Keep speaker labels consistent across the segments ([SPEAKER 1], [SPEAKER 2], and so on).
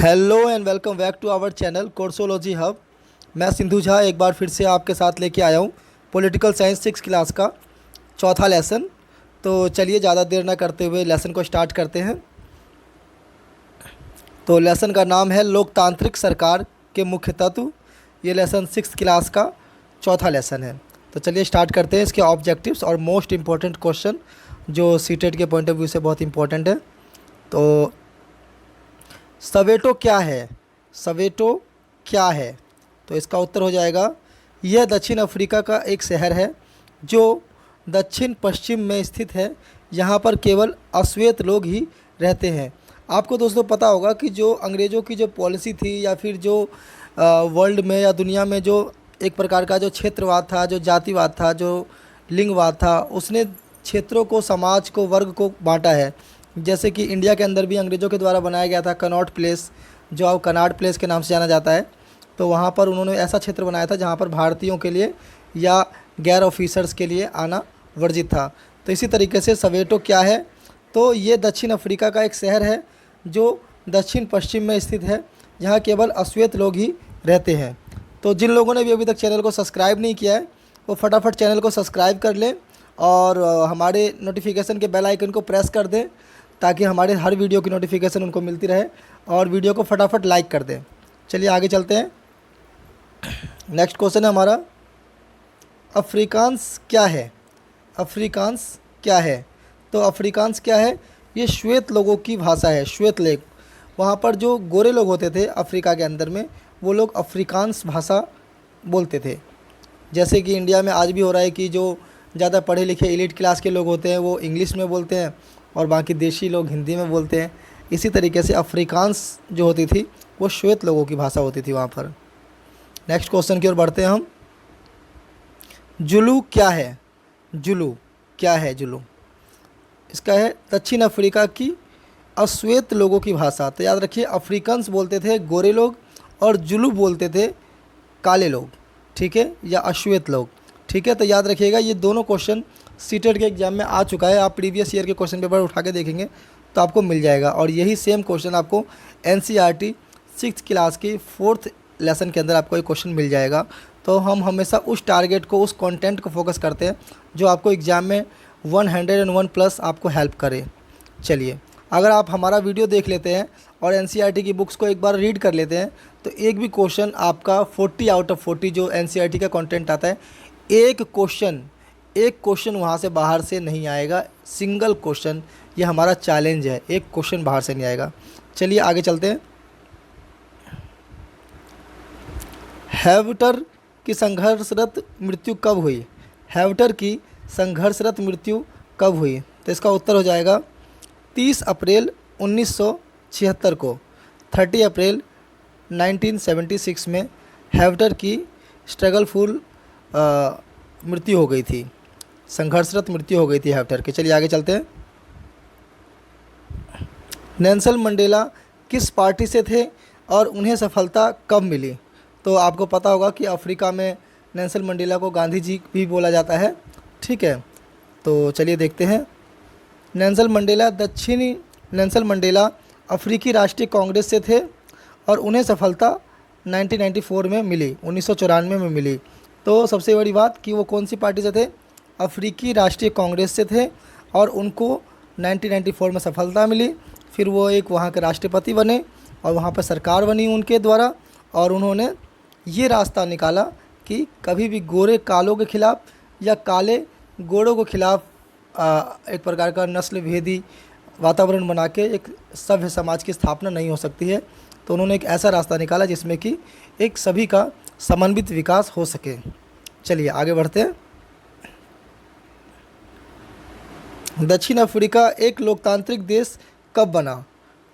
[SPEAKER 1] Hello and welcome back to our channel Coursology hub. मैं सिंधु झा एक बार फिर से आपके साथ लेके आया हूँ पॉलिटिकल साइंस 6 क्लास का चौथा लेसन। तो चलिए ज़्यादा देर ना करते हुए लेसन को स्टार्ट करते हैं। तो लेसन का नाम है लोकतांत्रिक सरकार के मुख्य तत्व। ये लेसन 6 क्लास का चौथा लेसन है। तो चलिए स्टार्ट करते हैं इसके ऑब्जेक्टिव्स और मोस्ट इम्पॉर्टेंट क्वेश्चन जो सीटेट के पॉइंट ऑफ व्यू से बहुत इंपॉर्टेंट है। तो सवेटो क्या है? सवेटो क्या है? तो इसका उत्तर हो जाएगा, यह दक्षिण अफ्रीका का एक शहर है जो दक्षिण पश्चिम में स्थित है। यहाँ पर केवल अश्वेत लोग ही रहते हैं। आपको दोस्तों पता होगा कि जो अंग्रेज़ों की जो पॉलिसी थी या फिर जो वर्ल्ड में या दुनिया में जो एक प्रकार का जो क्षेत्रवाद था, जो जातिवाद था, जो लिंगवाद था, उसने क्षेत्रों को, समाज को, वर्ग को बांटा है। जैसे कि इंडिया के अंदर भी अंग्रेज़ों के द्वारा बनाया गया था कनॉट प्लेस, जो अब कनाड प्लेस के नाम से जाना जाता है। तो वहाँ पर उन्होंने ऐसा क्षेत्र बनाया था जहाँ पर भारतीयों के लिए या गैर ऑफिसर्स के लिए आना वर्जित था। तो इसी तरीके से सवेटो क्या है? तो ये दक्षिण अफ्रीका का एक शहर है जो दक्षिण पश्चिम में स्थित है। यहाँ केवल अश्वेत लोग ही रहते हैं। तो जिन लोगों ने भी अभी तक चैनल को सब्सक्राइब नहीं किया है वो फटाफट चैनल को सब्सक्राइब कर लें और हमारे नोटिफिकेशन के बेल आइकन को प्रेस कर दें ताकि हमारे हर वीडियो की नोटिफिकेशन उनको मिलती रहे, और वीडियो को फटाफट लाइक कर दें। चलिए आगे चलते हैं। नेक्स्ट क्वेश्चन है हमारा, अफ्रीकांस क्या है? अफ्रीकांस क्या है? तो अफ्रीकांस क्या है? ये श्वेत लोगों की भाषा है। श्वेत लोग, वहाँ पर जो गोरे लोग होते थे अफ्रीका के अंदर में, वो लोग अफ्रीकांस भाषा बोलते थे। जैसे कि इंडिया में आज भी हो रहा है कि जो ज़्यादा पढ़े लिखे एलीट क्लास के लोग होते हैं वो इंग्लिश में बोलते हैं और बाकी देशी लोग हिंदी में बोलते हैं। इसी तरीके से अफ्रीकांस जो होती थी वो श्वेत लोगों की भाषा होती थी वहाँ पर। नेक्स्ट क्वेश्चन की ओर बढ़ते हैं हम। जुलू क्या है? जुलू क्या है? जुलू इसका है दक्षिण अफ्रीका की अश्वेत लोगों की भाषा। तो याद रखिए, अफ्रीकन्स बोलते थे गोरे लोग और जुलू बोलते थे काले लोग, ठीक है, या अश्वेत लोग, ठीक है। तो याद रखिएगा, ये दोनों क्वेश्चन सीटेट के एग्जाम में आ चुका है। आप प्रीवियस ईयर के क्वेश्चन पेपर उठा के देखेंगे तो आपको मिल जाएगा, और यही सेम क्वेश्चन आपको एनसीईआरटी 6 क्लास की 4th लेसन के अंदर आपको एक क्वेश्चन मिल जाएगा। तो हम हमेशा उस टारगेट को, उस कंटेंट को फोकस करते हैं जो आपको एग्ज़ाम में 101+ आपको हेल्प करे। चलिए, अगर आप हमारा वीडियो देख लेते हैं और एनसीईआरटी की बुक्स को एक बार रीड कर लेते हैं तो एक भी क्वेश्चन आपका 40 आउट ऑफ 40 जो एनसीईआरटी का कंटेंट आता है, एक क्वेश्चन वहाँ से बाहर से नहीं आएगा। सिंगल क्वेश्चन, ये हमारा चैलेंज है, एक क्वेश्चन बाहर से नहीं आएगा। चलिए आगे चलते हैं। हैवटर की संघर्षरत मृत्यु कब हुई? हैवटर की संघर्षरत मृत्यु कब हुई? तो इसका उत्तर हो जाएगा 30 अप्रैल 1976 को। 30 अप्रैल 1976 में हैवटर की स्ट्रगलफुल मृत्यु हो गई थी, संघर्षरत मृत्यु हो गई थी हैवटर की। चलिए आगे चलते हैं। नेल्सन मंडेला किस पार्टी से थे और उन्हें सफलता कब मिली? तो आपको पता होगा कि अफ्रीका में नेल्सन मंडेला को गांधी जी भी बोला जाता है, ठीक है। तो चलिए देखते हैं। नेल्सन मंडेला अफ्रीकी राष्ट्रीय कांग्रेस से थे और उन्हें सफलता 1994 में मिली, 1994 में मिली। तो सबसे बड़ी बात कि वो कौन सी पार्टी से थे? अफ्रीकी राष्ट्रीय कांग्रेस से थे और उनको 1994 में सफलता मिली। फिर वो एक वहाँ के राष्ट्रपति बने और वहाँ पर सरकार बनी उनके द्वारा, और उन्होंने ये रास्ता निकाला कि कभी भी गोरे कालों के ख़िलाफ़ या काले गोरों के ख़िलाफ़ एक प्रकार का नस्ल भेदी वातावरण बना के एक सभ्य समाज की स्थापना नहीं हो सकती है। तो उन्होंने एक ऐसा रास्ता निकाला जिसमें कि एक सभी का समन्वित विकास हो सके। चलिए आगे बढ़ते हैं। दक्षिण अफ्रीका एक लोकतांत्रिक देश कब बना?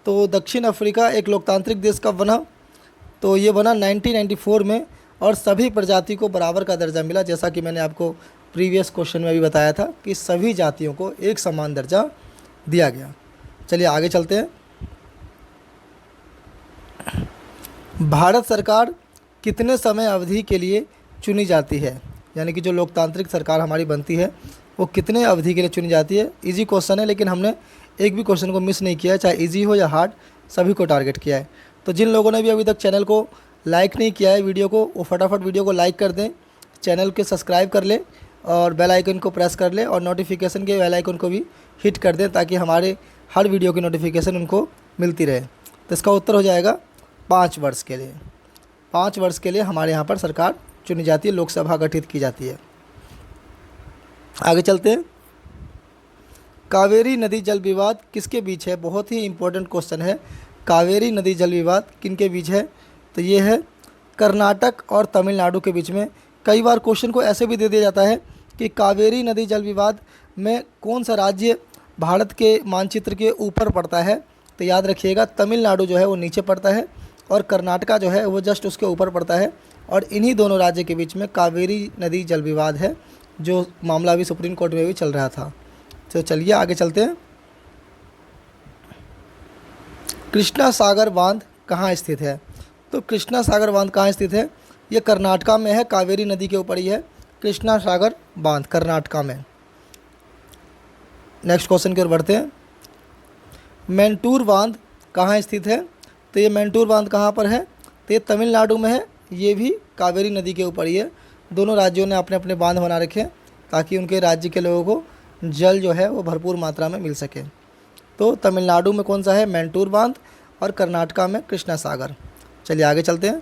[SPEAKER 1] तो दक्षिण अफ्रीका एक लोकतांत्रिक देश कब बना? तो ये बना 1994 में, और सभी प्रजाति को बराबर का दर्जा मिला। जैसा कि मैंने आपको प्रीवियस क्वेश्चन में भी बताया था कि सभी जातियों को एक समान दर्जा दिया गया। चलिए आगे चलते हैं। भारत सरकार कितने समय अवधि के लिए चुनी जाती है? यानी कि जो लोकतांत्रिक सरकार हमारी बनती है वो कितने अवधि के लिए चुनी जाती है? इजी क्वेश्चन है, लेकिन हमने एक भी क्वेश्चन को मिस नहीं किया है, चाहे इजी हो या हार्ड, सभी को टारगेट किया है। तो जिन लोगों ने भी अभी तक चैनल को लाइक नहीं किया है वीडियो को, वो फटाफट वीडियो को लाइक कर दें, चैनल के सब्सक्राइब कर लें और बेल आइकन को प्रेस कर लें और नोटिफिकेशन के बेल आइकन को भी हिट कर दें ताकि हमारे हर वीडियो की नोटिफिकेशन उनको मिलती रहे। तो इसका उत्तर हो जाएगा 5 वर्ष के लिए। 5 वर्ष के लिए हमारे यहाँ पर सरकार चुनी जाती है, लोकसभा गठित की जाती है। आगे चलते हैं। कावेरी नदी जल विवाद किसके बीच है? बहुत ही इंपॉर्टेंट क्वेश्चन है। कावेरी नदी जल विवाद किनके बीच है? तो ये है कर्नाटक और तमिलनाडु के बीच में। कई बार क्वेश्चन को ऐसे भी दे दिया जाता है कि कावेरी नदी जल विवाद में कौन सा राज्य भारत के मानचित्र के ऊपर पड़ता है? तो याद रखिएगा तमिलनाडु जो है वो नीचे पड़ता है और कर्नाटका जो है वो जस्ट उसके ऊपर पड़ता है। और इन्हीं दोनों राज्य के बीच में कावेरी नदी जल विवाद है, जो मामला अभी सुप्रीम कोर्ट में भी चल रहा था। तो चलिए आगे चलते हैं। कृष्णा सागर बांध कहाँ स्थित है? तो कृष्णा सागर बांध कहाँ स्थित है? ये कर्नाटका में है, कावेरी नदी के ऊपर ही है कृष्णा सागर बांध, कर्नाटका में। नेक्स्ट क्वेश्चन की ओर बढ़ते हैं। मैंटूर बांध कहाँ स्थित है? तो ये मैंटूर बांध कहाँ पर है? तो ये तमिलनाडु में है, ये भी कावेरी नदी के ऊपर ही है। दोनों राज्यों ने अपने अपने बांध बना रखे हैं ताकि उनके राज्य के लोगों को जल जो है वो भरपूर मात्रा में मिल सके। तो तमिलनाडु में कौन सा है? मैंटूर बांध, और कर्नाटका में कृष्णा सागर। चलिए आगे चलते हैं।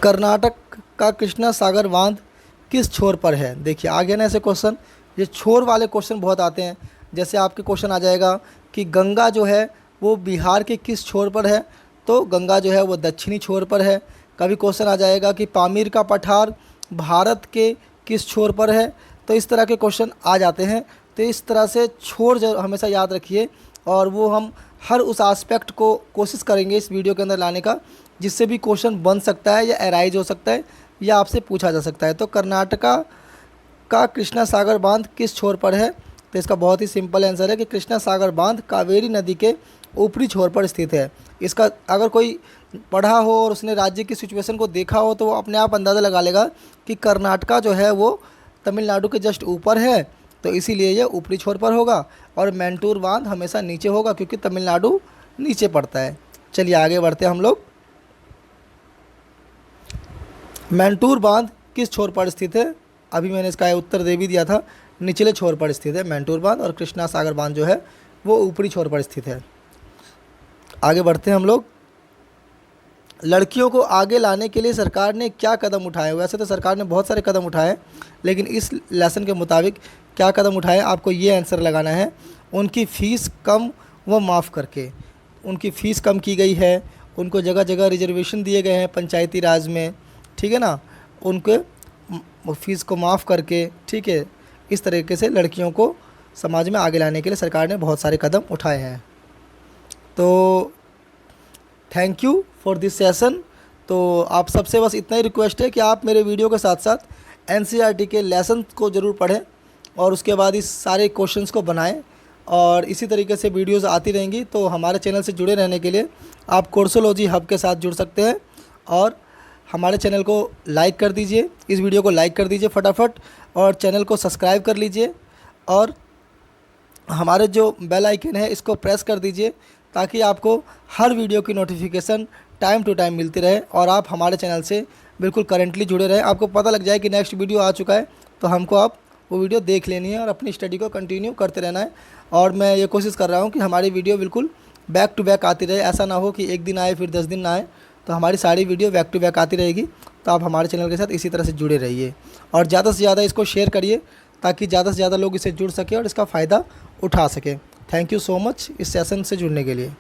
[SPEAKER 1] कर्नाटक का कृष्णा सागर बांध किस छोर पर है? देखिए आगे ना ऐसे क्वेश्चन, ये छोर वाले क्वेश्चन बहुत आते हैं। जैसे आपके क्वेश्चन आ जाएगा कि गंगा जो है वो बिहार के किस छोर पर है? तो गंगा जो है वो दक्षिणी छोर पर है। कभी क्वेश्चन आ जाएगा कि पामीर का पठार भारत के किस छोर पर है? तो इस तरह के क्वेश्चन आ जाते हैं। तो इस तरह से छोर जो हमेशा याद रखिए, और वो हम हर उस एस्पेक्ट को कोशिश करेंगे इस वीडियो के अंदर लाने का जिससे भी क्वेश्चन बन सकता है या एराइज हो सकता है या आपसे पूछा जा सकता है। तो कर्नाटका का कृष्णा सागर बांध किस छोर पर है? तो इसका बहुत ही सिंपल आंसर है कि कृष्णा सागर बांध कावेरी नदी के ऊपरी छोर पर स्थित है। इसका अगर कोई पढ़ा हो और उसने राज्य की सिचुएशन को देखा हो तो वो अपने आप अंदाज़ा लगा लेगा कि कर्नाटका जो है वो तमिलनाडु के जस्ट ऊपर है, तो इसीलिए ये ऊपरी छोर पर होगा। और मैंटूर बांध हमेशा नीचे होगा क्योंकि तमिलनाडु नीचे पड़ता है। चलिए आगे बढ़ते हैं हम लोग। मैंटूर बांध किस छोर पर स्थित है? अभी मैंने इसका उत्तर दे भी दिया था, निचले छोर पर स्थित है मैंटूर बांध, और कृष्णा सागर बांध जो है वो ऊपरी छोर पर स्थित है। आगे बढ़ते हैं हम लोग। लड़कियों को आगे लाने के लिए सरकार ने क्या कदम उठाए? वैसे तो सरकार ने बहुत सारे कदम उठाए, लेकिन इस लेसन के मुताबिक क्या कदम उठाए आपको ये आंसर लगाना है। उनकी फ़ीस कम व माफ़ करके, उनकी फ़ीस कम की गई है, उनको जगह जगह रिजर्वेशन दिए गए हैं पंचायती राज में, ठीक है ना, उनके फ़ीस को माफ़ करके, ठीक है। इस तरीके से लड़कियों को समाज में आगे लाने के लिए सरकार ने बहुत सारे कदम उठाए हैं। तो thank you for this session. तो आप सबसे बस इतना ही रिक्वेस्ट है कि आप मेरे वीडियो के साथ साथ एनसीईआरटी के लेसन को ज़रूर पढ़ें और उसके बाद इस सारे क्वेश्चंस को बनाएं, और इसी तरीके से वीडियोस आती रहेंगी। तो हमारे चैनल से जुड़े रहने के लिए आप कोर्सोलॉजी हब के साथ जुड़ सकते हैं, और हमारे चैनल को लाइक कर दीजिए, इस वीडियो को लाइक कर दीजिए फटाफट, और चैनल को सब्सक्राइब कर लीजिए, और हमारे जो बेल आइकन है इसको प्रेस कर दीजिए ताकि आपको हर वीडियो की नोटिफिकेशन टाइम टू टाइम मिलती रहे और आप हमारे चैनल से बिल्कुल करेंटली जुड़े रहें। आपको पता लग जाए कि नेक्स्ट वीडियो आ चुका है तो हमको आप वो वीडियो देख लेनी है और अपनी स्टडी को कंटिन्यू करते रहना है। और मैं ये कोशिश कर रहा हूँ कि हमारी वीडियो बिल्कुल बैक टू बैक आती रहे, ऐसा ना हो कि एक दिन आए फिर 10 दिन ना आए। तो हमारी सारी वीडियो बैक टू बैक आती रहेगी। तो आप हमारे चैनल के साथ इसी तरह से जुड़े रहिए और ज़्यादा से ज़्यादा इसको शेयर करिए ताकि ज़्यादा से ज़्यादा लोग इससे जुड़ सकें और इसका फ़ायदा उठा सकें। थैंक यू सो मच इस सेशन से जुड़ने के लिए।